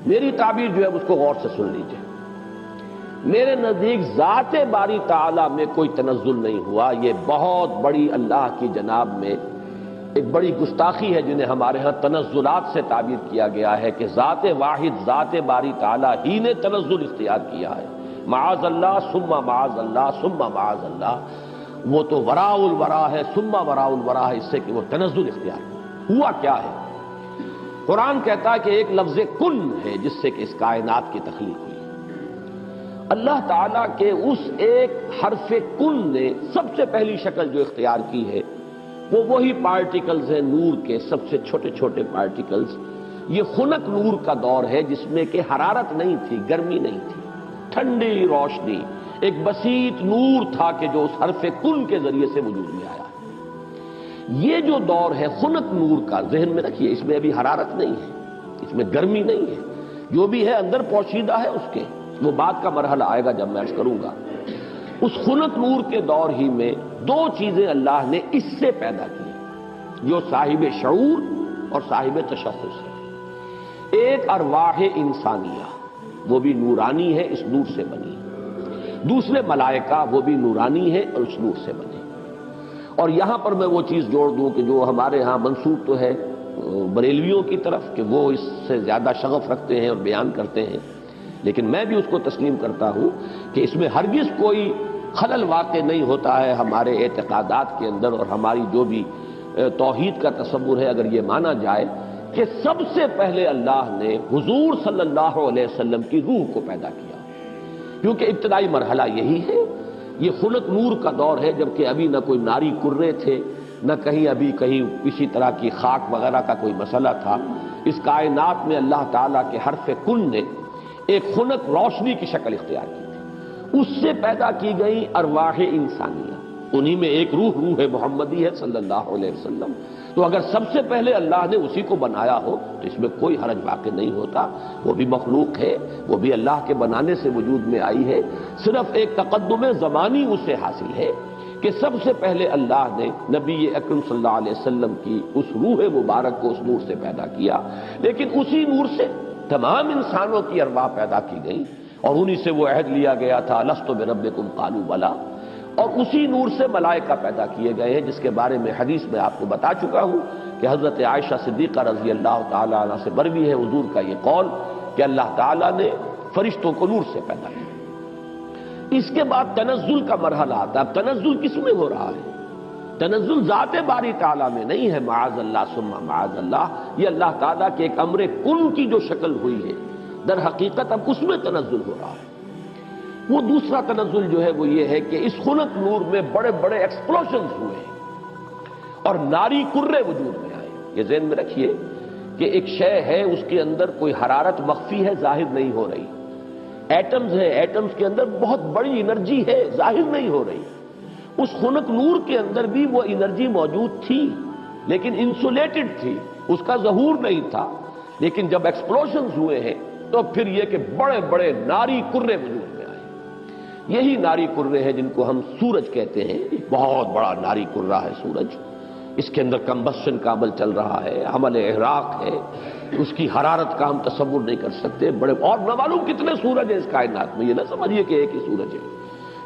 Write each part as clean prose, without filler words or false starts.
میری تعبیر جو ہے اس کو غور سے سن لیجئے. میرے نزدیک ذات باری تعالیٰ میں کوئی تنزل نہیں ہوا. یہ بہت بڑی اللہ کی جناب میں ایک بڑی گستاخی ہے جنہیں ہمارے ہاں تنزلات سے تعبیر کیا گیا ہے کہ ذات واحد ذات باری تعالیٰ ہی نے تنزل اختیار کیا ہے. معاذ اللہ ثم معاذ اللہ ثم معاذ اللہ. وہ تو وراء الورا ہے ثم وراء الورا ہے اس سے کہ وہ تنزل اختیار کیا. ہوا کیا ہے؟ قرآن کہتا ہے کہ ایک لفظ کن ہے جس سے کہ اس کائنات کی تخلیق ہوئی. اللہ تعالیٰ کے اس ایک حرف کن نے سب سے پہلی شکل جو اختیار کی ہے وہ وہی پارٹیکلز ہیں نور کے، سب سے چھوٹے چھوٹے پارٹیکلز. یہ خنک نور کا دور ہے جس میں کہ حرارت نہیں تھی، گرمی نہیں تھی، ٹھنڈی روشنی، ایک بسیط نور تھا کہ جو اس حرف کن کے ذریعے سے وجود میں آیا. یہ جو دور ہے خنک نور کا، ذہن میں رکھیے اس میں ابھی حرارت نہیں ہے، اس میں گرمی نہیں ہے، جو بھی ہے اندر پوشیدہ ہے اس کے. وہ بعد کا مرحلہ آئے گا جب میں عرض کروں گا. اس خنک نور کے دور ہی میں دو چیزیں اللہ نے اس سے پیدا کی جو صاحب شعور اور صاحب تشخص ہے. ایک ارواح انسانیہ، وہ بھی نورانی ہے، اس نور سے بنی. دوسرے ملائکہ، وہ بھی نورانی ہے اور اس نور سے بنے. اور یہاں پر میں وہ چیز جوڑ دوں کہ جو ہمارے ہاں منسوب تو ہے بریلویوں کی طرف کہ وہ اس سے زیادہ شغف رکھتے ہیں اور بیان کرتے ہیں، لیکن میں بھی اس کو تسلیم کرتا ہوں کہ اس میں ہرگز کوئی خلل واقع نہیں ہوتا ہے ہمارے اعتقادات کے اندر. اور ہماری جو بھی توحید کا تصور ہے اگر یہ مانا جائے کہ سب سے پہلے اللہ نے حضور صلی اللہ علیہ وسلم کی روح کو پیدا کیا، کیونکہ ابتدائی مرحلہ یہی ہے. یہ خلق نور کا دور ہے جبکہ ابھی نہ کوئی ناری کرے تھے، نہ کہیں ابھی کہیں کسی طرح کی خاک وغیرہ کا کوئی مسئلہ تھا. اس کائنات میں اللہ تعالیٰ کے حرف کن نے ایک خنک روشنی کی شکل اختیار کی تھی. اس سے پیدا کی گئی ارواح انسانیہ، انہی میں ایک روح محمدی ہے صلی اللہ علیہ وسلم. تو اگر سب سے پہلے اللہ نے اسی کو بنایا ہو تو اس میں کوئی حرج واقع نہیں ہوتا. وہ بھی مخلوق ہے، وہ بھی اللہ کے بنانے سے وجود میں آئی ہے. صرف ایک تقدم زمانی اسے حاصل ہے کہ سب سے پہلے اللہ نے نبی اکرم صلی اللہ علیہ وسلم کی اس روح مبارک کو اس نور سے پیدا کیا. لیکن اسی نور سے تمام انسانوں کی ارواح پیدا کی گئی اور انہی سے وہ عہد لیا گیا تھا لست بربکم قالوا بلی. اور اسی نور سے ملائکہ پیدا کیے گئے ہیں جس کے بارے میں حدیث میں آپ کو بتا چکا ہوں کہ حضرت عائشہ صدیقہ رضی اللہ تعالیٰ عنہ سے مروی ہے حضور کا یہ قول کہ اللہ تعالیٰ نے فرشتوں کو نور سے پیدا کیا. اس کے بعد تنزل کا مرحلہ آتا ہے. اب تنزل کس میں ہو رہا ہے؟ تنزل ذات باری تعالیٰ میں نہیں ہے. معاذ اللہ ثم معاذ اللہ. یہ اللہ تعالیٰ کے ایک امر کن کی جو شکل ہوئی ہے در حقیقت اب اس میں تنزل ہو رہا ہے. وہ دوسرا تنزل جو ہے وہ یہ ہے کہ اس خنک نور میں بڑے بڑے ایکسپلوژنز ہوئے اور ناری کرے وجود میں آئے. یہ ذہن میں رکھیے کہ ایک شے ہے اس کے اندر کوئی حرارت مخفی ہے، ظاہر نہیں ہو رہی. ایٹمز ہیں، ایٹمز کے اندر بہت بڑی انرجی ہے، ظاہر نہیں ہو رہی. اس خنک نور کے اندر بھی وہ انرجی موجود تھی لیکن انسولیٹڈ تھی، اس کا ظہور نہیں تھا. لیکن جب ایکسپلوژنز ہوئے ہیں تو پھر یہ کہ بڑے بڑے ناری کرے وجود میں آئے. یہی ناری کرے ہیں جن کو ہم سورج کہتے ہیں. بہت بڑا ناری کرہ ہے سورج. اس کے اندر کمبسشن کا عمل چل رہا ہے، عمل احراق ہے. اس کی حرارت کا ہم تصور نہیں کر سکتے. بڑے اور نہ معلوم کتنے سورج ہیں اس کائنات میں. یہ نہ سمجھیے کہ ایک ہی سورج ہے.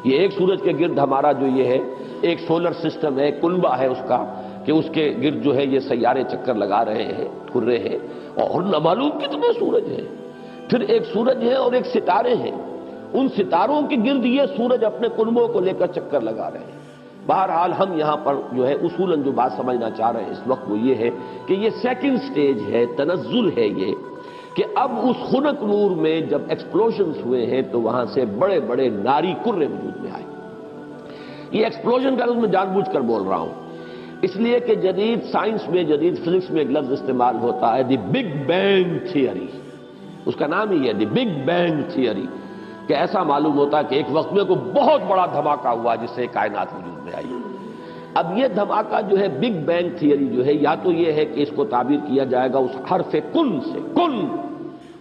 یہ ایک سورج کے گرد ہمارا جو یہ ہے ایک سولر سسٹم ہے، کنبہ ہے اس کا کہ اس کے گرد جو ہے یہ سیارے چکر لگا رہے ہیں، کرے ہیں. اور نہ معلوم کتنے سورج ہیں. پھر ایک سورج ہے اور ایک ستارے ہیں. ان ستاروں کے گرد یہ سورج اپنے کنبوں کو لے کر چکر لگا رہے ہیں. بہرحال ہم یہاں پر جو ہے اصولاً جو بات سمجھنا چاہ رہے ہیں اس وقت وہ یہ ہے کہ یہ سیکنڈ سٹیج ہے، تنزل ہے یہ کہ اب اس خنک نور میں جب ایکسپلوژنز ہوئے ہیں تو وہاں سے بڑے بڑے ناری کرے وجود میں آئے. یہ ایکسپلوژن کا لفظ میں جان بوجھ کر بول رہا ہوں اس لیے کہ جدید سائنس میں، جدید فزکس میں ایک لفظ استعمال ہوتا ہے دی بگ بینگ تھیوری. اس کا نام ہی ہے دی بگ بینگ تھیوری کہ ایسا معلوم ہوتا ہے کہ ایک وقت میں کوئی بہت بڑا دھماکہ ہوا جس سے کائنات وجود میں آئی. اب یہ دھماکہ جو ہے بگ بینگ تھیوری جو ہے یا تو یہ ہے کہ اس کو تعبیر کیا جائے گا اس حرف کن سے. کن،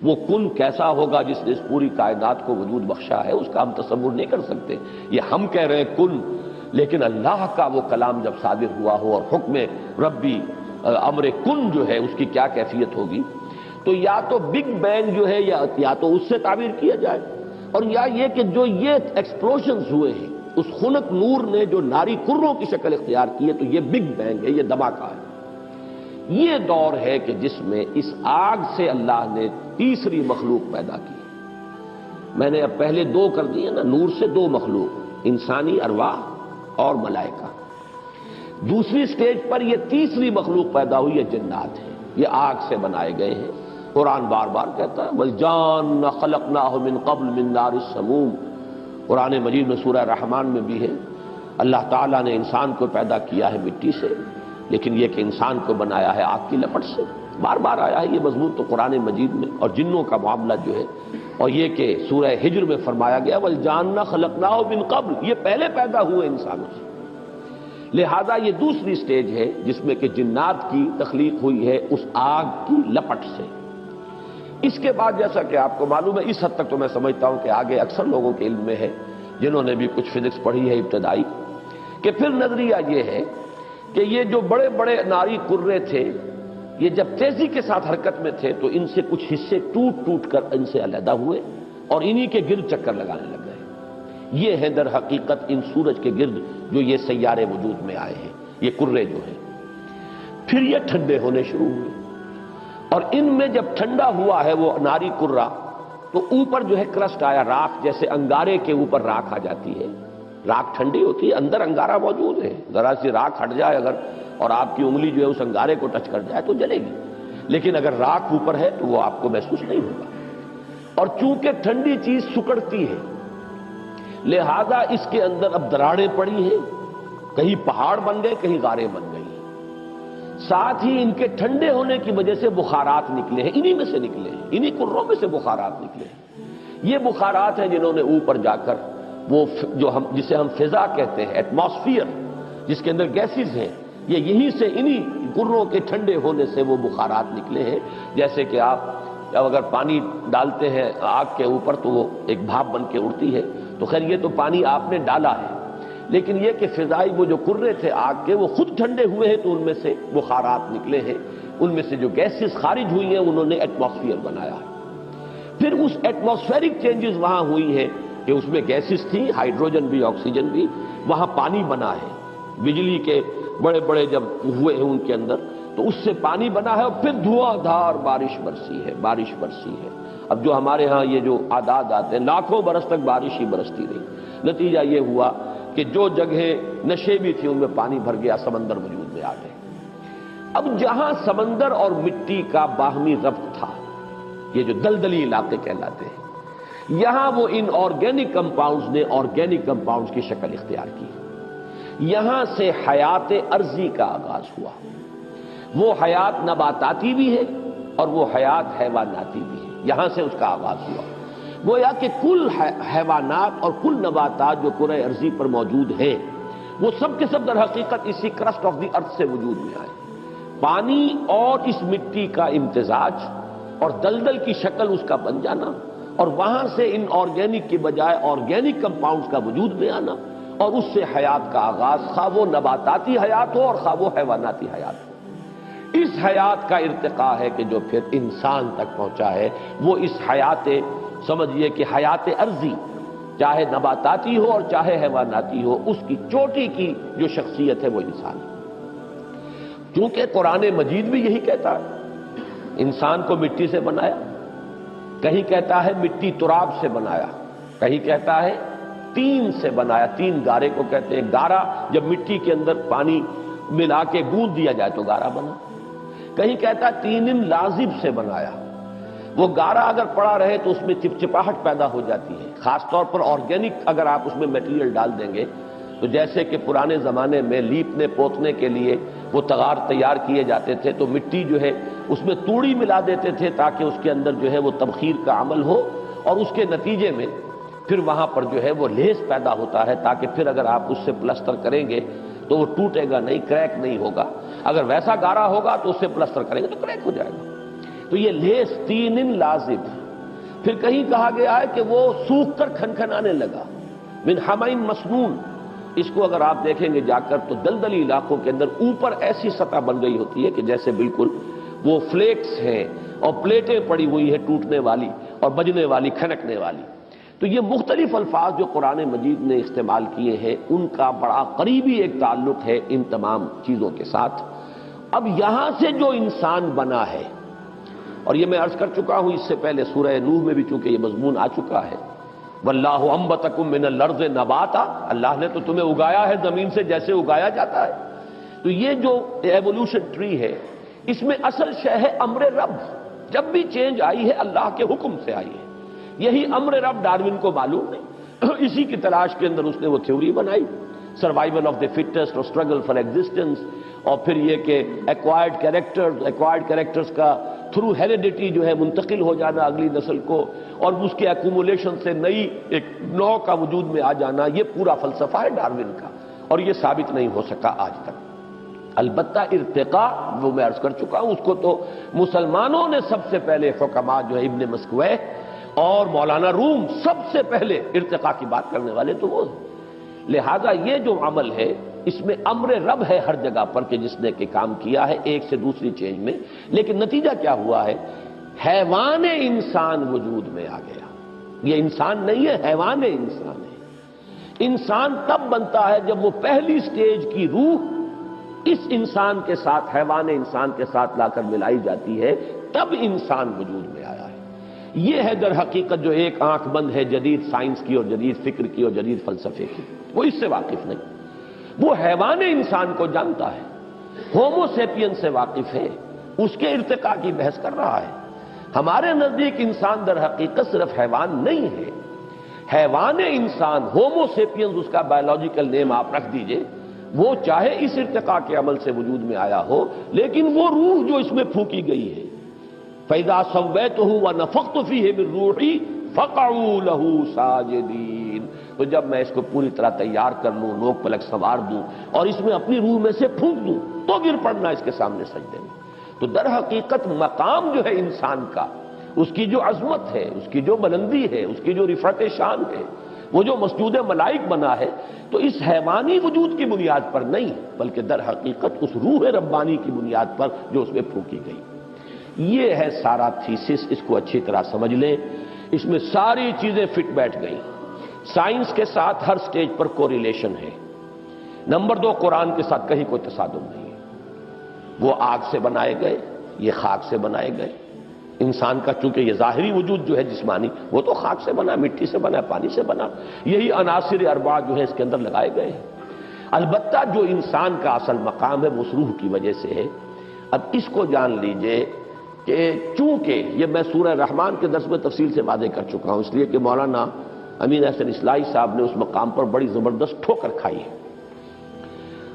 وہ کن کیسا ہوگا جس نے اس پوری کائنات کو وجود بخشا ہے اس کا ہم تصور نہیں کر سکتے. یہ ہم کہہ رہے ہیں کن، لیکن اللہ کا وہ کلام جب صادر ہوا ہو اور حکم ربی امر کن جو ہے اس کی کیا کیفیت ہوگی. تو یا تو بگ بینگ جو ہے یا تو اس سے تعبیر کیا جائے، اور یا یہ کہ جو یہ ایکسپلوژنز ہوئے ہیں اس خنک نور نے جو ناری کروں کی شکل اختیار کی ہے، تو یہ بگ بینگ ہے، یہ دھماکہ ہے۔ یہ دور ہے کہ جس میں اس آگ سے اللہ نے تیسری مخلوق پیدا کی۔ میں نے اب پہلے دو کر دیے نا، نور سے دو مخلوق، انسانی ارواح اور ملائکہ۔ دوسری سٹیج پر یہ تیسری مخلوق پیدا ہوئی ہے، جنات ہیں، یہ آگ سے بنائے گئے ہیں۔ قرآن بار بار کہتا ہے وَالْجَانَّ خَلَقْنَاهُ مِن قَبْلُ مِن نَارِ السَّمُومِ۔ قرآن مجید میں سورہ رحمان میں بھی ہے، اللہ تعالیٰ نے انسان کو پیدا کیا ہے مٹی سے، لیکن یہ کہ انسان کو بنایا ہے آگ کی لپٹ سے۔ بار بار آیا ہے یہ مضمون تو قرآن مجید میں، اور جنوں کا معاملہ جو ہے، اور یہ کہ سورہ ہجر میں فرمایا گیا وَالْجَانَّ خَلَقْنَاهُ مِن قَبْلُ، یہ پہلے پیدا ہوئے انسانوں سے۔ لہذا یہ دوسری سٹیج ہے جس میں کہ جنات کی تخلیق ہوئی ہے اس آگ کی لپٹ سے۔ اس کے بعد جیسا کہ آپ کو معلوم ہے، اس حد تک تو میں سمجھتا ہوں کہ آگے اکثر لوگوں کے علم میں ہے جنہوں نے بھی کچھ فزکس پڑھی ہے ابتدائی، کہ پھر نظریہ یہ ہے کہ یہ جو بڑے بڑے ناری کرے تھے، یہ جب تیزی کے ساتھ حرکت میں تھے تو ان سے کچھ حصے ٹوٹ ٹوٹ کر ان سے علیحدہ ہوئے اور انہی کے گرد چکر لگانے لگ گئے۔ یہ ہے در حقیقت ان سورج کے گرد جو یہ سیارے وجود میں آئے ہیں، یہ کرے جو ہیں۔ پھر یہ ٹھنڈے ہونے شروع ہوئے، اور ان میں جب ٹھنڈا ہوا ہے وہ ناری کرہ، تو اوپر جو ہے کرسٹ آیا، راکھ، جیسے انگارے کے اوپر راکھ آ جاتی ہے، راکھ ٹھنڈی ہوتی ہے، اندر انگارہ موجود ہے، ذرا سی راکھ ہٹ جائے اگر اور آپ کی انگلی جو ہے اس انگارے کو ٹچ کر جائے تو جلے گی، لیکن اگر راکھ اوپر ہے تو وہ آپ کو محسوس نہیں ہوگا۔ اور چونکہ ٹھنڈی چیز سکڑتی ہے، لہذا اس کے اندر اب دراڑیں پڑی ہیں، کہیں پہاڑ بن گئے، کہیں غاریں بن گئی، ساتھ ہی ان کے ٹھنڈے ہونے کی وجہ سے بخارات نکلے ہیں، انہی میں سے نکلے ہیں، انہی کروں میں سے بخارات نکلے ہیں۔ یہ بخارات ہیں جنہوں نے اوپر جا کر وہ جو جسے ہم فضا کہتے ہیں، ایٹماسفیئر، جس کے اندر گیسز ہیں، یہ یہیں سے انہی کروں کے ٹھنڈے ہونے سے وہ بخارات نکلے ہیں۔ جیسے کہ آپ جب اگر پانی ڈالتے ہیں آگ کے اوپر تو وہ ایک بھاپ بن کے اڑتی ہے، تو خیر یہ تو پانی آپ نے ڈالا ہے، لیکن یہ کہ فضائی وہ جو کرے تھے آگ کے وہ خود ٹھنڈے ہوئے ہیں تو ان میں سے بخارات نکلے ہیں، ان میں سے جو گیسز خارج ہوئی ہیں انہوں نے ایٹماسفیئر بنایا ہے۔ پھر اس ایٹماسفیرک چینجز وہاں ہوئی ہیں کہ اس میں گیسز تھیں، ہائیڈروجن بھی، آکسیجن بھی، وہاں پانی بنا ہے، بجلی کے بڑے بڑے جب ہوئے ہیں ان کے اندر تو اس سے پانی بنا ہے، اور پھر دھواں دھار بارش برسی ہے، بارش برسی ہے۔ اب جو ہمارے ہاں یہ جو اعداد آتے ہیں، لاکھوں برس تک بارش ہی برستی رہی، نتیجہ یہ ہوا کہ جو جگہیں نشیبی تھی ان میں پانی بھر گیا، سمندر وجود میں آ گئے۔ اب جہاں سمندر اور مٹی کا باہمی ربط تھا، یہ جو دلدلی علاقے کہلاتے ہیں، یہاں وہ ان آرگینک کمپاؤنڈز نے آرگینک کمپاؤنڈز کی شکل اختیار کی۔ یہاں سے حیات ارضی کا آغاز ہوا، وہ حیات نباتاتی بھی ہے اور وہ حیات حیواناتی بھی ہے، یہاں سے اس کا آغاز ہوا۔ گویا کہ کل حیوانات اور کل نباتات جو کرۂ ارضی پر موجود ہیں وہ سب کے سب در حقیقت اسی کرسٹ آف دی ارتھ سے وجود میں آئے۔ پانی اور اس مٹی کا امتزاج اور دلدل کی شکل اس کا بن جانا، اور وہاں سے ان آرگینک کی بجائے آرگینک کمپاؤنڈز کا وجود میں آنا، اور اس سے حیات کا آغاز، خواہ وہ نباتاتی حیات ہو اور خواہ وہ حیواناتی حیات ہو۔ اس حیات کا ارتقاء ہے کہ جو پھر انسان تک پہنچا ہے، وہ اس حیات، سمجھیے کہ حیات ارضی، چاہے نباتاتی ہو اور چاہے حیواناتی ہو، اس کی چوٹی کی جو شخصیت ہے وہ انسان ہے۔ کیونکہ قرآن مجید بھی یہی کہتا ہے، انسان کو مٹی سے بنایا، کہیں کہتا ہے مٹی تراب سے بنایا، کہیں کہتا ہے تین سے بنایا، تین گارے کو کہتے ہیں، گارا جب مٹی کے اندر پانی ملا کے گوندھ دیا جائے تو گارا بنا، کہیں کہتا ہے تین لازب سے بنایا، وہ گارا اگر پڑا رہے تو اس میں چپچپاہٹ پیدا ہو جاتی ہے، خاص طور پر آرگینک اگر آپ اس میں میٹیریل ڈال دیں گے تو جیسے کہ پرانے زمانے میں لیپنے پوتنے کے لیے وہ تغار تیار کیے جاتے تھے تو مٹی جو ہے اس میں توڑی ملا دیتے تھے تاکہ اس کے اندر جو ہے وہ تبخیر کا عمل ہو، اور اس کے نتیجے میں پھر وہاں پر جو ہے وہ لیس پیدا ہوتا ہے تاکہ پھر اگر آپ اس سے پلسٹر کریں گے تو وہ ٹوٹے گا نہیں، کریک نہیں ہوگا۔ اگر ویسا گارا ہوگا تو اس سے پلسٹر کریں گے تو کریک ہو جائے گا۔ تو یہ لیس تین لازم۔ پھر کہیں کہا گیا ہے کہ وہ سوکھ کر کھنکھنانے لگا، من حمئن مسنون۔ اس کو اگر آپ دیکھیں گے جا کر تو دلدلی علاقوں کے اندر اوپر ایسی سطح بن گئی ہوتی ہے کہ جیسے بالکل وہ فلیکس ہیں اور پلیٹیں پڑی ہوئی ہیں ٹوٹنے والی اور بجنے والی، کھنکنے والی۔ تو یہ مختلف الفاظ جو قرآن مجید نے استعمال کیے ہیں ان کا بڑا قریبی ایک تعلق ہے ان تمام چیزوں کے ساتھ۔ اب یہاں سے جو انسان بنا ہے، اور یہ میں عرض کر چکا ہوں اس سے پہلے سورہ نوح میں بھی چونکہ یہ مضمون آ چکا ہے، واللہ انبتکم من الارض نباتا، اللہ نے تو تمہیں اگایا ہے زمین سے جیسے اگایا جاتا ہے۔ تو یہ جو ایوولوشن ٹری ہے اس میں اصل شے ہے امر رب۔ جب بھی چینج آئی ہے اللہ کے حکم سے آئی ہے۔ یہی امر رب ڈاروین کو معلوم نہیں، اسی کی تلاش کے اندر اس نے وہ تھیوری بنائی، سروائیول آف دی فٹسٹ اور اسٹرگل فار ایگزسٹنس، اور پھر یہ کہ ایکوائرڈ کیریکٹرز کا تھرو ہیریڈیٹی جو ہے منتقل ہو جانا اگلی نسل کو، اور اس کے ایکومولیشن سے نئی ایک نو کا وجود میں آ جانا، یہ پورا فلسفہ ہے ڈاروین کا، اور یہ ثابت نہیں ہو سکا آج تک۔ البتہ ارتقاء وہ میں عرض کر چکا ہوں، اس کو تو مسلمانوں نے سب سے پہلے حکماء جو ہے ابن مسکوہ اور مولانا روم سب سے پہلے ارتقاء کی بات کرنے والے تو وہ ہیں۔ لہذا یہ جو عمل ہے اس میں امر رب ہے ہر جگہ پر کہ جس نے کہ کام کیا ہے ایک سے دوسری چینج میں، لیکن نتیجہ کیا ہوا ہے؟ حیوان انسان وجود میں آ گیا۔ یہ انسان نہیں ہے، حیوان انسان ہے۔ انسان تب بنتا ہے جب وہ پہلی سٹیج کی روح اس انسان کے ساتھ، حیوان انسان کے ساتھ لا کر ملائی جاتی ہے، تب انسان وجود میں آیا ہے۔ یہ ہے در حقیقت جو ایک آنکھ بند ہے جدید سائنس کی اور جدید فکر کی اور جدید فلسفے کی، وہ اس سے واقف نہیں، وہ حیوان انسان کو جانتا ہے، ہومو سیپین سے واقف ہے، اس کے ارتقاء کی بحث کر رہا ہے۔ ہمارے نزدیک انسان در حقیقت صرف حیوان نہیں ہے، حیوان انسان، ہومو سیپینز اس کا بایولوجیکل نیم آپ رکھ دیجئے، وہ چاہے اس ارتقاء کے عمل سے وجود میں آیا ہو، لیکن وہ روح جو اس میں پھونکی گئی ہے، فَإِذَا سَوَّيْتُهُ وَنَفَخْتُ فِيهِ مِن رُوحِي فَقَعُوا لَهُ سَاجِدِينَ، تو جب میں اس کو پوری طرح تیار کر لوں، نوک پلک سنوار دوں اور اس میں اپنی روح میں سے پھونک دوں تو گر پڑنا اس کے سامنے سجدے میں۔ تو در حقیقت مقام جو ہے انسان کا، اس کی جو عظمت ہے، اس کی جو بلندی ہے، اس کی جو رفعت شان ہے، وہ جو مسجود ملائک بنا ہے، تو اس حیوانی وجود کی بنیاد پر نہیں بلکہ در حقیقت اس روح ربانی کی بنیاد پر جو اس میں پھونکی گئی۔ یہ ہے سارا تھیسس، اس کو اچھی طرح سمجھ لیں، اس میں ساری چیزیں فٹ بیٹھ گئیں۔ سائنس کے ساتھ ہر سٹیج پر کوریلیشن ہے۔ نمبر 2، قرآن کے ساتھ کہیں کوئی تصادم نہیں ہے۔ وہ آگ سے بنائے گئے، یہ خاک سے بنائے گئے۔ انسان کا چونکہ یہ ظاہری وجود جو ہے جسمانی، وہ تو خاک سے بنا، مٹی سے بنا، پانی سے بنا، یہی عناصر اربع جو ہے اس کے اندر لگائے گئے ہیں۔ البتہ جو انسان کا اصل مقام ہے وہ اس روح کی وجہ سے ہے۔ اب اس کو جان لیجئے کہ چونکہ یہ میں سورہ رحمان کے درس میں تفصیل سے واضح کر چکا ہوں، اس لیے کہ مولانا امین احسن اصلاحی صاحب نے اس مقام پر بڑی زبردست ٹھوکر کھائی ہے۔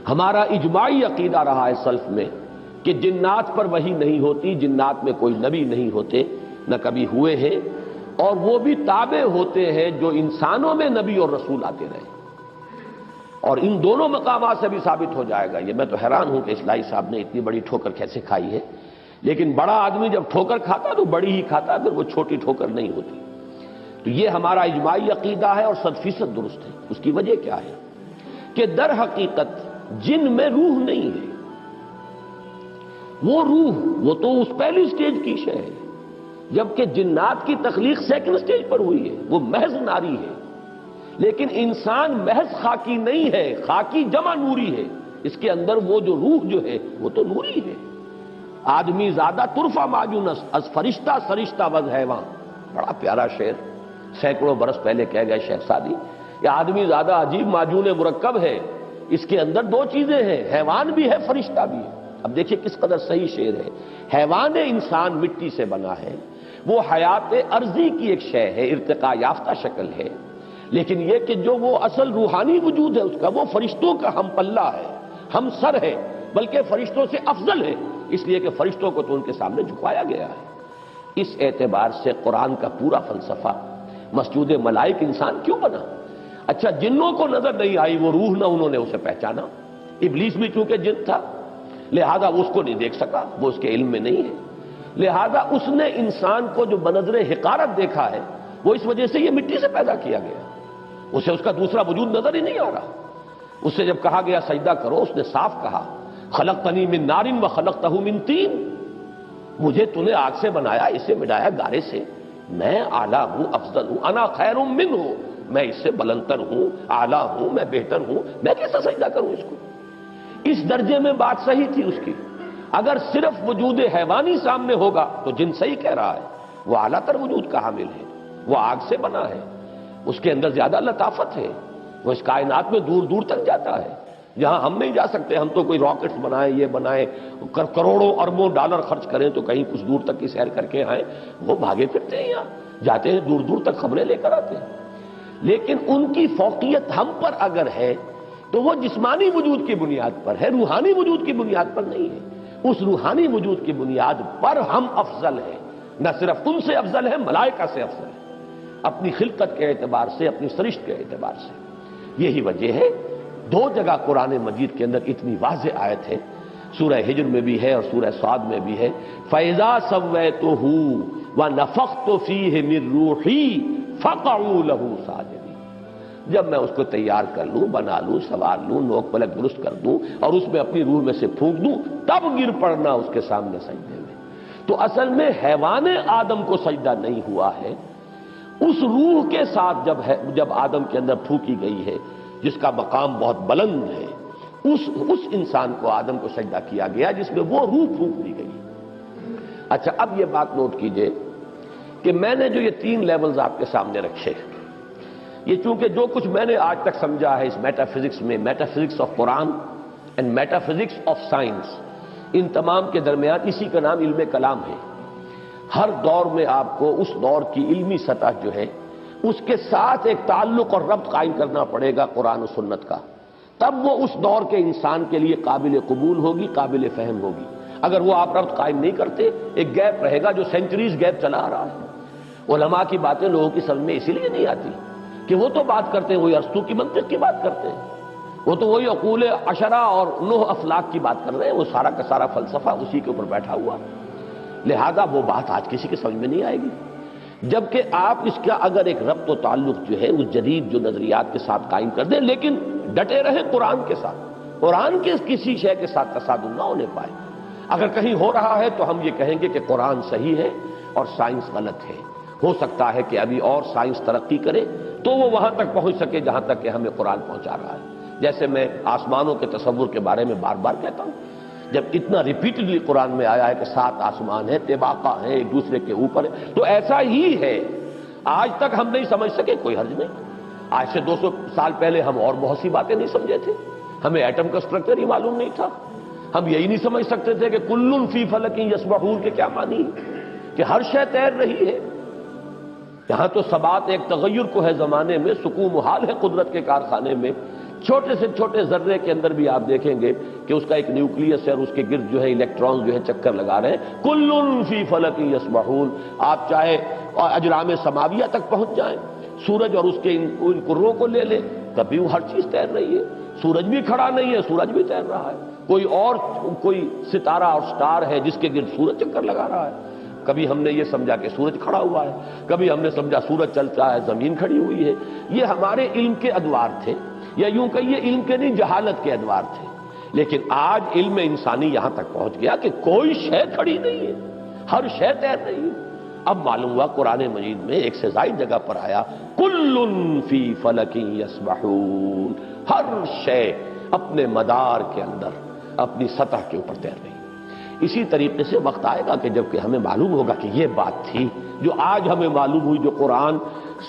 ہمارا اجماعی عقیدہ رہا ہے سلف میں کہ جنات پر وحی نہیں ہوتی، جنات میں کوئی نبی نہیں ہوتے، نہ کبھی ہوئے ہیں، اور وہ بھی تابع ہوتے ہیں جو انسانوں میں نبی اور رسول آتے رہے۔ اور ان دونوں مقامات سے بھی ثابت ہو جائے گا۔ یہ میں تو حیران ہوں کہ اصلاحی صاحب نے اتنی بڑی ٹھوکر کیسے کھائی ہے، لیکن بڑا آدمی جب ٹھوکر کھاتا تو بڑی ہی کھاتا، پھر وہ چھوٹی ٹھوکر نہیں ہوتی۔ تو یہ ہمارا اجماعی عقیدہ ہے اور 100% درست ہے۔ اس کی وجہ کیا ہے کہ در حقیقت جن میں روح نہیں ہے، وہ روح وہ تو اس پہلی سٹیج کی شے ہے، جبکہ جنات کی تخلیق سیکنڈ سٹیج پر ہوئی ہے، وہ محض ناری ہے۔ لیکن انسان محض خاکی نہیں ہے، خاکی جمع نوری ہے، اس کے اندر وہ جو روح جو ہے وہ تو نوری ہے۔ آدمی زیادہ طرفہ ماجونس از فرشتہ سرشتہ وز حیوان، بڑا پیارا شعر سینکڑوں برس پہلے کہہ گئے شیخ سعدی۔ یہ آدمی زیادہ عجیب معجون مرکب ہے، اس کے اندر دو چیزیں ہیں، حیوان بھی ہے، فرشتہ بھی ہے۔ اب دیکھیں کس قدر صحیح شعر ہے۔ حیوان انسان مٹی سے بنا ہے، وہ حیات ارضی کی ایک شے ہے، ارتقاء یافتہ شکل ہے، لیکن یہ کہ جو وہ اصل روحانی وجود ہے اس کا، وہ فرشتوں کا ہم پلہ ہے، ہم سر ہے، بلکہ فرشتوں سے افضل ہے، اس لیے کہ فرشتوں کو تو ان کے سامنے جھکایا گیا ہے۔ اس اعتبار سے قرآن کا پورا فلسفہ، مسجود ملائک انسان کیوں بنا؟ اچھا جنوں کو نظر نہیں آئی وہ روح، نہ انہوں نے اسے پہچانا، ابلیس بھی چونکہ جن تھا لہذا اس کو نہیں دیکھ سکا، وہ اس کے علم میں نہیں ہے، لہذا اس نے انسان کو جو بنظر حقارت دیکھا ہے وہ اس وجہ سے یہ مٹی سے پیدا کیا گیا، اسے اس کا دوسرا وجود نظر ہی نہیں آ رہا۔ اس سے جب کہا گیا سجدہ کرو، اس نے صاف کہا خلقتنی من نار و خلقتہ من طین، مجھے تو نے آگ سے بنایا، اسے مٹایا گارے سے، میں اعلیٰ ہوں، افضل ہوں، انا خیر منہ، میں اس سے بلندتر ہوں، اعلیٰ ہوں، میں بہتر ہوں، میں کیسا سجدہ کروں اس کو؟ اس درجے میں بات صحیح تھی اس کی۔ اگر صرف وجود حیوانی سامنے ہوگا تو جن صحیح کہہ رہا ہے، وہ اعلیٰ تر وجود کا حامل ہے، وہ آگ سے بنا ہے، اس کے اندر زیادہ لطافت ہے، وہ اس کائنات میں دور دور تک جاتا ہے جہاں ہم نہیں جا سکتے۔ ہم تو کوئی راکٹس بنائیں، یہ بنائیں، کروڑوں اربوں ڈالر خرچ کریں تو کہیں کچھ دور تک کی سیر کر کے آئیں، وہ بھاگے پھرتے ہیں، یہاں جاتے ہیں، دور دور تک خبریں لے کر آتے ہیں۔ لیکن ان کی فوقیت ہم پر اگر ہے تو وہ جسمانی وجود کی بنیاد پر ہے، روحانی وجود کی بنیاد پر نہیں ہے۔ اس روحانی وجود کی بنیاد پر ہم افضل ہیں، نہ صرف ان سے افضل ہیں، ملائکہ سے افضل ہیں، اپنی خلقت کے اعتبار سے، اپنی سرشت کے اعتبار سے۔ یہی وجہ ہے دو جگہ قرآن مجید کے اندر اتنی واضح آیت ہے، سورہ ہجر میں بھی ہے اور سورہ صاد میں بھی ہے، فَإِذَا سَوَّيْتُهُ وَنَفَخْتُ فِيهِ مِن رُوحِي فَقَعُوا لَهُ سَاجِدِينَ۔ جب میں اس کو تیار کر لوں، بنا لوں، سنوار لوں، نوک پلک درست کر دوں اور اس میں اپنی روح میں سے پھونک دوں، تب گر پڑنا اس کے سامنے سجدے میں۔ تو اصل میں حیوان آدم کو سجدہ نہیں ہوا ہے، اس روح کے ساتھ جب آدم کے اندر پھونکی گئی ہے، جس کا مقام بہت بلند ہے، اس انسان کو، آدم کو سجدہ کیا گیا جس میں وہ روح پھونک دی گئی۔ اچھا، اب یہ بات نوٹ کیجئے کہ میں نے جو یہ 3 لیولز آپ کے سامنے رکھے، یہ چونکہ جو کچھ میں نے آج تک سمجھا ہے اس میٹا فزکس میں، metaphysics of Quran and metaphysics of science, ان تمام کے درمیان اسی کا نام علم کلام ہے۔ ہر دور میں آپ کو اس دور کی علمی سطح جو ہے اس کے ساتھ ایک تعلق اور ربط قائم کرنا پڑے گا قرآن و سنت کا، تب وہ اس دور کے انسان کے لیے قابل قبول ہوگی، قابل فہم ہوگی۔ اگر وہ آپ ربط قائم نہیں کرتے، ایک گیپ رہے گا جو سینچریز گیپ چلا آ رہا ہے۔ علماء کی باتیں لوگوں کی سمجھ میں اسی لیے نہیں آتی کہ وہ تو بات کرتے ہیں، وہی ارسطو کی منطق کی بات کرتے ہیں، وہ تو وہی عقول عشرہ اور 9 افلاک کی بات کر رہے ہیں، وہ سارا کا سارا فلسفہ اسی کے اوپر بیٹھا ہوا، لہذا وہ بات آج کسی کے سمجھ میں نہیں آئے گی۔ جبکہ آپ اس کا اگر ایک ربط و تعلق جو ہے اس جدید جو نظریات کے ساتھ قائم کر دیں، لیکن ڈٹے رہیں قرآن کے ساتھ، قرآن کے کسی شے کے ساتھ تصادم نہ ہونے پائے۔ اگر کہیں ہو رہا ہے تو ہم یہ کہیں گے کہ قرآن صحیح ہے اور سائنس غلط ہے۔ ہو سکتا ہے کہ ابھی اور سائنس ترقی کرے تو وہ وہاں تک پہنچ سکے جہاں تک کہ ہمیں قرآن پہنچا رہا ہے۔ جیسے میں آسمانوں کے تصور کے بارے میں بار بار کہتا ہوں، جب اتنا ریپیٹڈلی قرآن میں آیا ہے کہ 7 آسمان ہیں، طباقہ ہیں، ایک دوسرے کے اوپر ہے، تو ایسا ہی ہے۔ آج تک ہم نہیں سمجھ سکے، کوئی حرج نہیں۔ آج سے 200 سال پہلے ہم اور بہت سی باتیں نہیں سمجھے تھے، ہمیں ایٹم کا سٹرکچر ہی معلوم نہیں تھا، ہم یہی نہیں سمجھ سکتے تھے کہ کل فی فلک یسبحون کے کیا معنی ہے، کہ ہر شے تیر رہی ہے۔ یہاں تو ثبات ایک تغیر کو ہے زمانے میں، سکون محال ہے قدرت کے کارخانے میں۔ چھوٹے سے چھوٹے ذرے کے اندر بھی آپ دیکھیں گے کہ اس کا ایک نیوکلیس ہے اور اس کے گرد جو ہے الیکٹران جو ہے چکر لگا رہے ہیں۔ کل فی فلک یسبحون، آپ چاہے اجرام سماویہ تک پہنچ جائیں، سورج اور اس کے ان کروں کو لے لیں، کبھی وہ ہر چیز تیر رہی ہے۔ سورج بھی کھڑا نہیں ہے، سورج بھی تیر رہا ہے، کوئی ستارہ اور سٹار ہے جس کے گرد سورج چکر لگا رہا ہے۔ کبھی ہم نے یہ سمجھا کہ سورج کھڑا ہوا ہے، کبھی ہم نے سمجھا سورج چلتا ہے، زمین کھڑی ہوئی ہے۔ یہ ہمارے علم کے ادوار تھے، یا یوں کہیے علم کے نہیں، جہالت کے ادوار تھے۔ لیکن آج علم انسانی یہاں تک پہنچ گیا کہ کوئی شے کھڑی نہیں ہے، ہر شے تیر رہی ہے۔ اب معلوم ہوا قرآن مجید میں ایک سے زائد جگہ پر آیا کل فی فلک یسبحون، ہر شے اپنے مدار کے اندر اپنی سطح کے اوپر تیر رہی ہے۔ اسی طریقے سے وقت آئے گا کہ جب کہ ہمیں معلوم ہوگا کہ یہ بات تھی جو آج ہمیں معلوم ہوئی، جو قرآن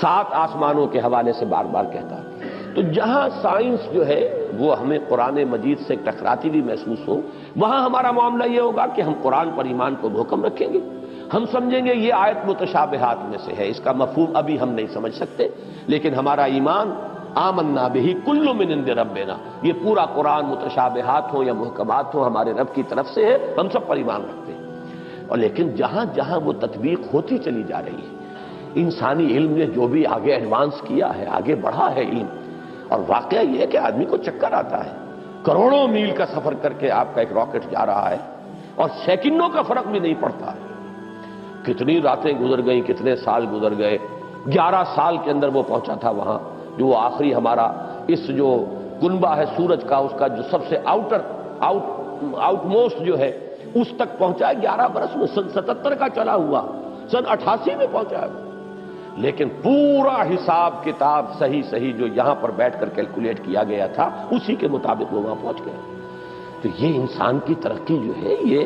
7 آسمانوں کے حوالے سے بار بار کہتا ہے۔ تو جہاں سائنس جو ہے وہ ہمیں قرآن مجید سے ٹکراتی بھی محسوس ہو، وہاں ہمارا معاملہ یہ ہوگا کہ ہم قرآن پر ایمان کو محکم رکھیں گے، ہم سمجھیں گے یہ آیت متشابہات میں سے ہے، اس کا مفہوم ابھی ہم نہیں سمجھ سکتے، لیکن ہمارا ایمان آمنا بہ کل من عند ربنا، یہ پورا قرآن متشابہات ہوں یا محکمات ہوں ہمارے رب کی طرف سے ہے، ہم سب پر ایمان رکھتے ہیں۔ اور لیکن جہاں جہاں وہ تطبیق ہوتی چلی جا رہی ہے، انسانی علم نے جو بھی آگے ایڈوانس کیا ہے، آگے بڑھا ہے علم، اور واقعہ یہ ہے کہ آدمی کو چکر آتا ہے، کروڑوں میل کا سفر کر کے آپ کا ایک راکٹ جا رہا ہے اور سیکنڈوں کا فرق بھی نہیں پڑتا۔ کتنی راتیں گزر گئیں، کتنے سال گزر گئے، 11 سال کے اندر وہ پہنچا تھا وہاں، جو وہ آخری ہمارا اس جو کنبہ ہے سورج کا، اس کا جو سب سے آؤٹ موسٹ جو ہے اس تک پہنچا ہے 11 برس میں، سن 77 کا چلا ہوا سن 88 میں پہنچا ہے، لیکن پورا حساب کتاب صحیح جو یہاں پر بیٹھ کر کیلکولیٹ کیا گیا تھا اسی کے مطابق وہ وہاں پہنچ گیا۔ تو یہ انسان کی ترقی جو ہے یہ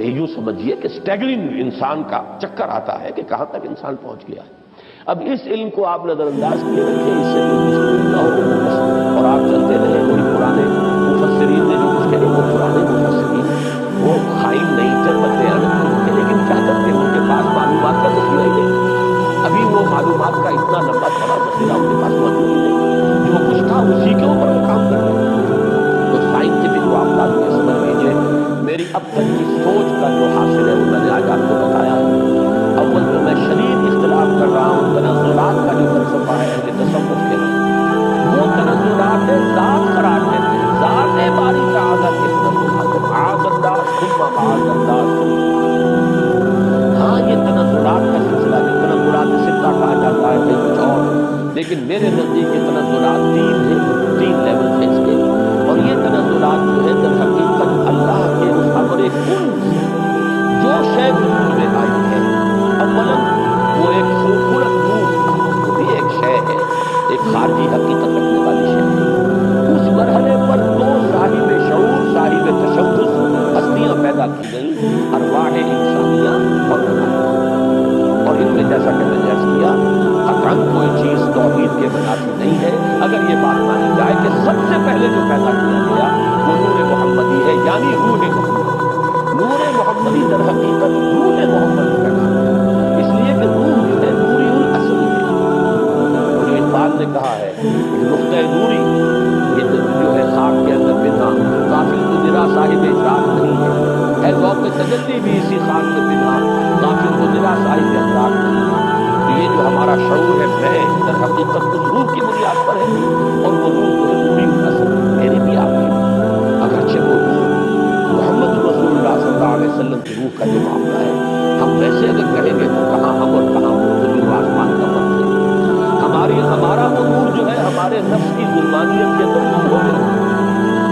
یوں سمجھیے کہ سٹیگرنگ انسان کا چکر آتا ہے کہ کہاں تک انسان پہنچ گیا ہے۔ اب اس علم کو آپ نظر انداز کیے رکھیں، اس سے کوئی مشکل نہ ہو اور آپ چلتے رہے۔ کوئی پرانے مفسرین نے جو کچھ کہے، وہ پرانے مفسرین وہ خائن نہیں تھے، بددیانت نہیں تھے، لیکن کیا کرتے ان کے پاس معلومات کا ذخیرہ ہی نہیں۔ ابھی وہ معلومات کا اتنا لمبا چوڑا ذخیرہ ان کے پاس موجود ہی نہیں، جو کچھ تھا اسی کے اوپر وہ کام کر رہے ہیں۔ تو سائنٹیفک معاملات میں سمجھ لیجیے میری اب تک کی سوچ کا جو حاصل ہے وہ میں نے آج آپ کو بتایا ہے۔ اول تو میں شدید اختلاف کر رہا ہوں تنزلات کا جو فلسفہ ہے اہل تصوف کے نام، وہ تنزلات ذات قرار دیتے ہیں، ذات باری تعالیٰ کے تنزلات، معاذ اللہ ثم معاذ اللہ ثم۔ ہاں یہ تنزلات کا سلسلہ جو تنزلات ستا کہا جاتا ہے کہیں کچھ اور، لیکن میرے نزدیک یہ تنزلات تین لیول ہیں اس کے، اور یہ تنزلات جو ہے در حقیقت اللہ کے اس امر کن سے جو شے وجود میں آئی ہے، اولاً وہ ایک خوبصورت نور، وہ بھی ایک شے ہے، ایک خارجی حقیقت رکھنے والی شے ہے۔ اس مرحلے پر دو صاحب شعور، صاحب تشخص ہستیاں پیدا کی گئیں، ارواح انسانیہ اور ملائکہ، اور ان میں جیسا کہ میں نے عرض کیا قطعاً کوئی چیز توحید کے منافی نہیں ہے اگر یہ بات مانی جائے کہ سب سے پہلے جو پیدا کیا گیا وہ نور محمدی ہے، یعنی روح محمدی۔ نور محمدی در حقیقت روح محمدی کا نام ہے، اس لیے کہ روح جو ہے نوری الاصل ہے۔ اور جو اقبال نے کہا ہے کہ نقطۂ نوری یہ جو ہے خاک کے اندر بنا، غافل تو نرا صاحب ادراک نہیں ہے، اے ذوق تجلی بھی اسی خاک میں بنا، غافل تو نرا صاحب ادراک نہیں ہے۔ تو یہ جو ہمارا شعور ہے میں در حقیقت اس روح کی بنیاد پر ہے، اور وہ روح جو ہے نوری الاصل ہے، میری بھی آپ کی بھی، اگرچہ وہ روح محمد رسول اللہ صلی اللہ علیہ وسلم کی روح کا جو معاملہ ہے، ہم ویسے اگر کہیں گے تو کہاں ہم اور کہاں وہ زمین و آسمان کا فرق ہے۔ ہمارا وہ نور جو ہے ہمارے نفس کی ظلمانیت کے اندر دور ہو گیا،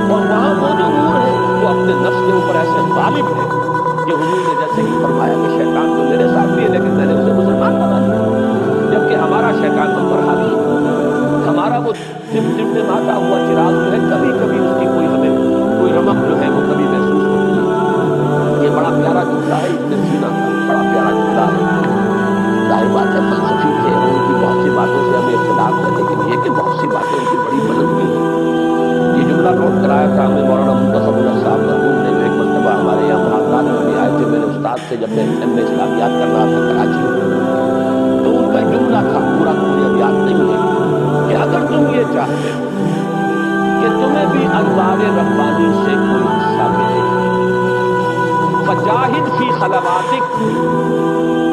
اور وہاں وہ جو نور ہے وہ اپنے نفس کے اوپر ایسے غالب ہے کہ حضور نے جیسے کہ فرمایا کہ شیطان تو میرے ساتھ بھی ہے لیکن میں نے اسے مسلمان بنا دیا، جبکہ ہمارا شیطان تو پر حاوی ہے۔ ہمارا وہ ٹمٹماتا ہوا چراغ جو ہے کبھی کبھی اس کی کوئی رمق جو ہے وہ کبھی محسوس ہوتی ہے۔ یہ بڑا پیارا جملہ ہے ابن سینا کا، بڑا پیارا جملہ ہے۔ ظاہر بات ہے فلسفی تھے، ان کی بہت سی باتوں سے ہمیں اختلاف ہے، لیکن یہ کہ بہت سی باتیں ان کی بڑی بلند بھی ہیں۔ یہ جملہ نوٹ کرایا تھا ہمیں مولانا منتخب اللہ صاحب مرحوم نے، جو ایک مرتبہ ہمارے یہاں محاضرات میں بھی آئے تھے میرے استاد سے، جب میں ایم اے اسلامیات کر رہا تھا کراچی میں، تو ان کا جملہ تھا، پورا مجھے اب یاد نہیں ہے، کہ اگر تم یہ چاہتے ہو کہ تمہیں بھی انوار ربانی سے کوئی حصہ ملے، فجاہد فی خلواتک،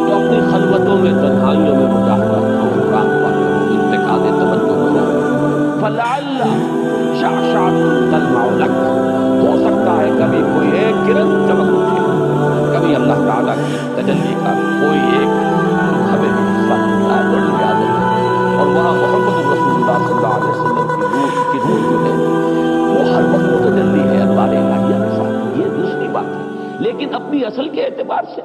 تو اپنی خلوتوں میں تنہائیوں میں مجاہدہ کرو، مراقبہ کرو، انتقاد توجہ کرو، فلعل شعشعۃ تلمع لک، ہو سکتا ہے کبھی کوئی ایک کرن چمک اٹھے، کبھی اللہ تعالیٰ کی تجلی کا کوئی ایک ہمیں بھی حصہ ملتا ہے، بڑی عادت ہے۔ اور وہاں محمد رسول اللہ صلی اللہ علیہ وسلم کی روح جو ہے وہ ہر وقت متجلی ہے انوار الہیہ کے ساتھ، یہ دوسری بات ہے۔ لیکن اپنی اصل کے اعتبار سے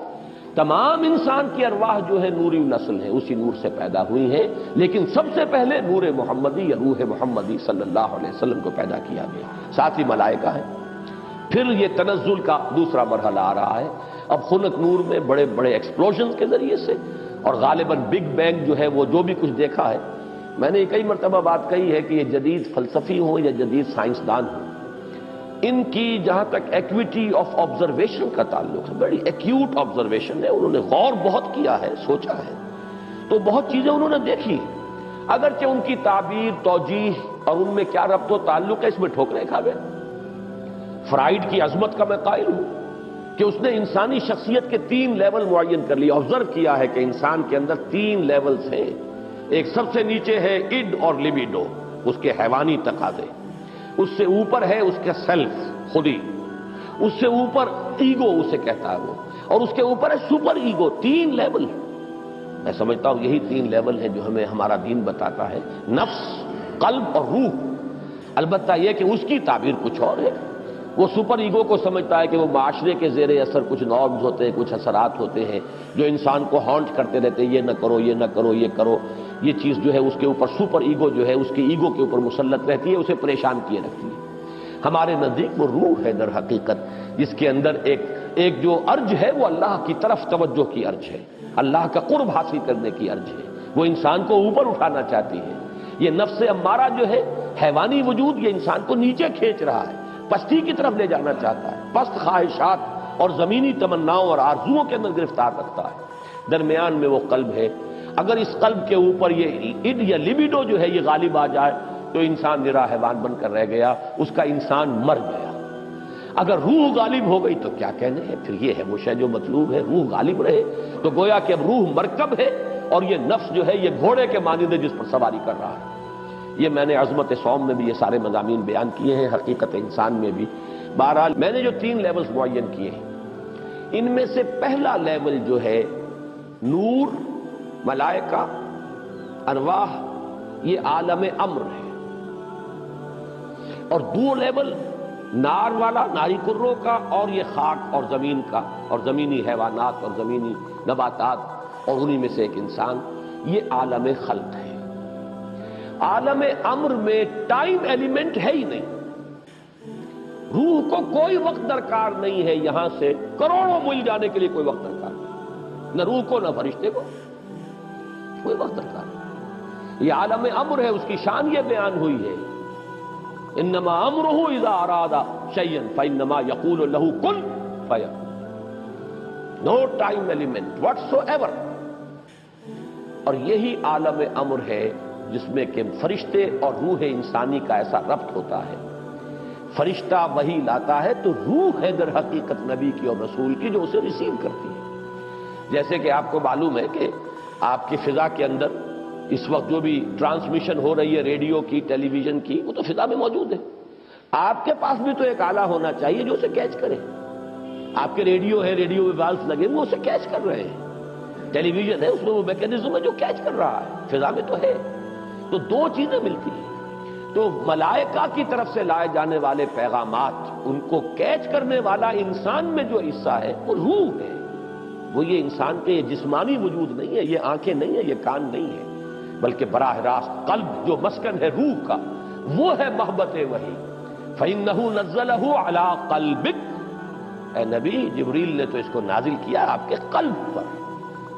تمام انسان کی ارواح جو ہے نوری الاصل ہے، اسی نور سے پیدا ہوئی ہیں، لیکن سب سے پہلے نور محمدی یا روح محمدی صلی اللہ علیہ وسلم کو پیدا کیا گیا، ساتھ ہی ملائکہ ہیں۔ پھر یہ تنزل کا دوسرا مرحلہ آ رہا ہے، اب خلق نور میں بڑے بڑے ایکسپلوژنز کے ذریعے سے، اور غالباً بگ بینگ جو ہے وہ جو بھی کچھ دیکھا ہے، میں نے کئی مرتبہ بات کہی ہے کہ یہ جدید فلسفی ہوں یا جدید سائنسدان ہوں، ان کی جہاں تک ایکویٹی آف آبزرویشن کا تعلق ہے، بڑی ایکیوٹ آبزرویشن ہے، انہوں نے غور بہت کیا ہے، سوچا ہے، تو بہت چیزیں انہوں نے دیکھی، اگرچہ ان کی تعبیر، توجیہ اور ان میں کیا ربط و تعلق ہے اس میں ٹھوکریں کھا گئے۔ فرائیڈ کی عظمت کا میں قائل ہوں کہ اس نے انسانی شخصیت کے 3 لیول معین کر لیے، آبزرو کیا ہے کہ انسان کے اندر 3 لیولز ہیں، ایک سب سے نیچے ہے اڈ اور لیبیڈو، اس کے حیوانی تقاضے، اس سے اوپر ہے اس کا سیلف، خودی، اس سے اوپر ایگو اسے کہتا ہے وہ، اور اس کے اوپر ہے سپر ایگو۔ 3 لیول، میں سمجھتا ہوں یہی 3 لیول ہیں جو ہمیں ہمارا دین بتاتا ہے، نفس، قلب اور روح۔ البتہ یہ کہ اس کی تعبیر کچھ اور ہے، وہ سپر ایگو کو سمجھتا ہے کہ وہ معاشرے کے زیر اثر کچھ نارمز ہوتے ہیں، کچھ اثرات ہوتے ہیں جو انسان کو ہانٹ کرتے رہتے ہیں، یہ نہ کرو، یہ نہ کرو، یہ کرو. یہ چیز جو ہے اس کے اوپر سپر ایگو جو ہے اس کے ایگو کے اوپر مسلط رہتی ہے، اسے پریشان کیے رکھتی ہے. ہمارے نزدیک وہ روح ہے در حقیقت، جس کے اندر ایک جو ارج ہے وہ اللہ کی طرف توجہ کی ارج ہے، اللہ کا قرب حاصل کرنے کی ارج ہے. وہ انسان کو اوپر اٹھانا چاہتی ہے. یہ نفس امارہ جو ہے، حیوانی وجود، یہ انسان کو نیچے کھینچ رہا ہے، پستی کی طرف لے جانا چاہتا ہے، پست خواہشات اور زمینی تمناؤں اور آرزوؤں کے اندر گرفتار رکھتا ہے. درمیان میں وہ قلب ہے. اگر اس قلب کے اوپر یہ اڈ یا لیبیڈو جو ہے یہ غالب آ جائے تو انسان نرا حیوان بن کر رہ گیا، اس کا انسان مر گیا. اگر روح غالب ہو گئی تو کیا کہنے ہیں، پھر یہ ہے وہ شے جو مطلوب ہے، روح غالب رہے. تو گویا کہ اب روح مرکب ہے اور یہ نفس جو ہے یہ گھوڑے کے مانند ہے جس پر سواری کر رہا ہے. یہ میں نے عظمت صوم میں بھی یہ سارے مضامین بیان کیے ہیں، حقیقت انسان میں بھی. بہرحال میں نے جو 3 لیولز معین کیے ہیں، ان میں سے پہلا لیول جو ہے نور، ملائکہ، ارواح، یہ عالم امر ہے. اور 2 لیول نار والا، ناری کروں کا، اور یہ خاک اور زمین کا، اور زمینی حیوانات اور زمینی نباتات، اور انہی میں سے ایک انسان، یہ عالم خلق ہے. عالم امر میں ٹائم ایلیمنٹ ہے ہی نہیں. روح کو کوئی وقت درکار نہیں ہے، یہاں سے کروڑوں میل جانے کے لیے کوئی وقت درکار نہیں، نہ روح کو نہ فرشتے کو کوئی وقت درکار نہیں. یہ عالم امر ہے، اس کی شان یہ بیان ہوئی ہے، انما امرہ اذا اراد شیئا فانما یقول له کن فیکون. نو ٹائم ایلیمنٹ واٹس ایور. اور یہی عالم امر ہے جس میں کہ فرشتے اور روح انسانی کا ایسا ربط ہوتا ہے. فرشتہ وحی لاتا ہے تو روح ہے در حقیقت نبی کی اور رسول کی جو اسے ریسیو کرتی ہے. جیسے کہ آپ کو معلوم ہے کہ آپ کی فضا کے اندر اس وقت جو بھی ٹرانسمیشن ہو رہی ہے ریڈیو کی، ٹیلی ویژن کی، وہ تو فضا میں موجود ہے. آپ کے پاس بھی تو ایک آلہ ہونا چاہیے جو اسے کیچ کرے. آپ کے ریڈیو ہے، ریڈیو ویوالز لگے وہ اسے کیچ کر رہے ہیں. ٹیلی ویژن ہے، اس میں وہ میکینزم ہے جو کیچ کر رہا ہے، فضا میں تو ہے. تو 2 چیزیں ملتی ہیں. تو ملائکہ کی طرف سے لائے جانے والے پیغامات، ان کو کیچ کرنے والا انسان میں جو حصہ ہے وہ روح ہے. وہ یہ انسان کے یہ جسمانی وجود نہیں ہے، یہ آنکھیں نہیں ہے، یہ کان نہیں ہے، بلکہ براہ راست قلب جو مسکن ہے روح کا، وہ ہے محبت وحی. فَإِنَّهُ نَزَّلَهُ عَلَىٰ قَلْبِكَ. اے نبی، جبریل نے تو اس کو نازل کیا آپ کے قلب پر.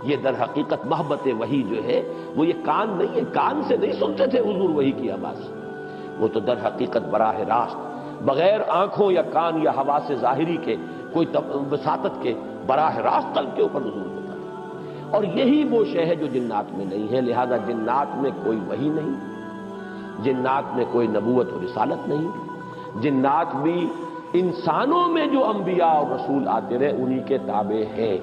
یہ در حقیقت محبت وحی جو ہے وہ یہ کان نہیں ہے، کان سے نہیں سنتے تھے حضور وحی کی آواز. وہ تو در حقیقت براہ راست بغیر آنکھوں یا کان یا حواس ظاہری کے، کوئی وساطت کے، براہ راست قلب کے اوپر نزول ہوتا ہے. اور یہی وہ شے ہے جو جنات میں نہیں ہے. لہذا جنات میں کوئی وحی نہیں، جنات میں کوئی نبوت و رسالت نہیں. جنات بھی انسانوں میں جو انبیاء اور رسول آتے رہے انہی کے تابع ہیں.